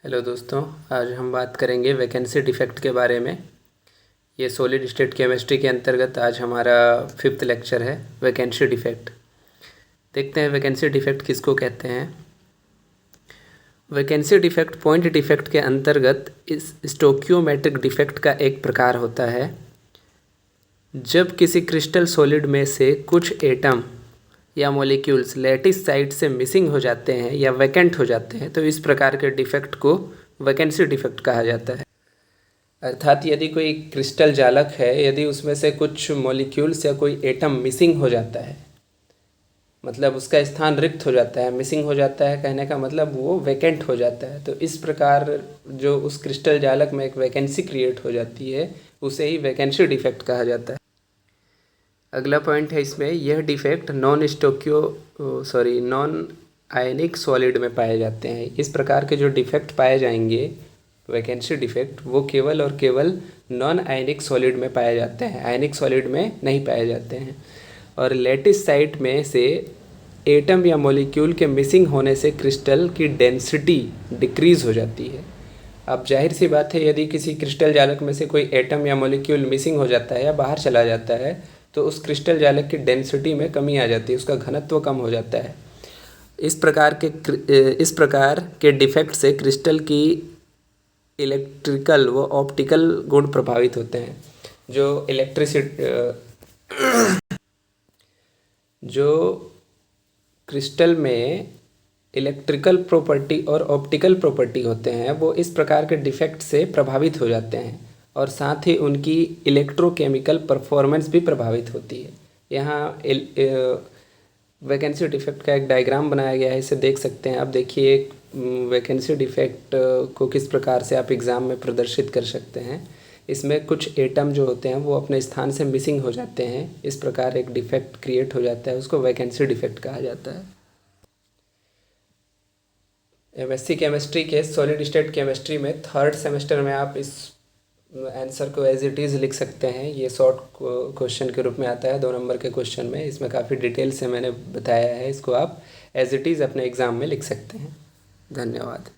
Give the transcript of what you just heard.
Hello दोस्तों, आज हम बात करेंगे वैकेंसी डिफेक्ट के बारे में। ये सॉलिड स्टेट केमिस्ट्री के अंतर्गत आज हमारा 5th लेक्चर है, वैकेंसी डिफेक्ट। देखते हैं वैकेंसी डिफेक्ट किसको कहते हैं। वैकेंसी डिफेक्ट पॉइंट डिफेक्ट के अंतर्गत इस स्टोकियोमेट्रिक डिफेक्ट का एक प्रकार होता है। जब किसी क्रिस्टल सॉलिड में से कुछ एटम या मॉलिक्यूल्स लैटिस साइट से मिसिंग हो जाते हैं या वैकेंट हो जाते हैं, तो इस प्रकार के डिफेक्ट को वैकेंसी डिफेक्ट कहा जाता है। अर्थात यदि कोई क्रिस्टल जालक है, यदि उसमें से कुछ मॉलिक्यूल्स या कोई एटम मिसिंग हो जाता है, मतलब उसका स्थान रिक्त हो जाता है, मिसिंग हो जाता है, कहने का मतलब वो वैकेंट हो जाता है, तो इस प्रकार जो उस क्रिस्टल जालक में एक वैकेंसी क्रिएट हो जाती है, उसे ही वैकेंसी डिफेक्ट कहा जाता है। अगला पॉइंट है इसमें, यह डिफेक्ट नॉन आयनिक सॉलिड में पाए जाते हैं। इस प्रकार के जो डिफेक्ट पाए जाएंगे वैकेंसी डिफेक्ट, वो केवल और केवल नॉन आयनिक सॉलिड में पाए जाते हैं, आयनिक सॉलिड में नहीं पाए जाते हैं। और लैटिस साइट में से एटम या मॉलिक्यूल के मिसिंग होने से क्रिस्टल की डेंसिटी डिक्रीज़ हो जाती है। अब जाहिर सी बात है, यदि किसी क्रिस्टल जालक में से कोई एटम या मॉलिक्यूल मिसिंग हो जाता है या बाहर चला जाता है, तो उस क्रिस्टल जालक की डेंसिटी में कमी आ जाती है, उसका घनत्व कम हो जाता है। इस प्रकार के डिफेक्ट से क्रिस्टल की इलेक्ट्रिकल व ऑप्टिकल गुण प्रभावित होते हैं। जो क्रिस्टल में इलेक्ट्रिकल प्रॉपर्टी और ऑप्टिकल प्रॉपर्टी होते हैं, वो इस प्रकार के डिफेक्ट से प्रभावित हो जाते हैं, और साथ ही उनकी इलेक्ट्रोकेमिकल परफॉर्मेंस भी प्रभावित होती है। यहाँ वैकेंसी डिफेक्ट का एक डायग्राम बनाया गया है, इसे देख सकते हैं। अब देखिए वैकेंसी डिफेक्ट को किस प्रकार से आप एग्ज़ाम में प्रदर्शित कर सकते हैं। इसमें कुछ एटम जो होते हैं वो अपने स्थान से मिसिंग हो जाते हैं, इस प्रकार एक डिफेक्ट क्रिएट हो जाता है, उसको वैकेंसी डिफेक्ट कहा जाता है। एमएससी केमिस्ट्री के सॉलिड स्टेट केमिस्ट्री में 3rd सेमेस्टर में आप इस आंसर को एज इट इज़ लिख सकते हैं। ये शॉर्ट क्वेश्चन के रूप में आता है 2 नंबर के क्वेश्चन में। इसमें काफ़ी डिटेल से मैंने बताया है, इसको आप एज इट इज़ अपने एग्ज़ाम में लिख सकते हैं। धन्यवाद।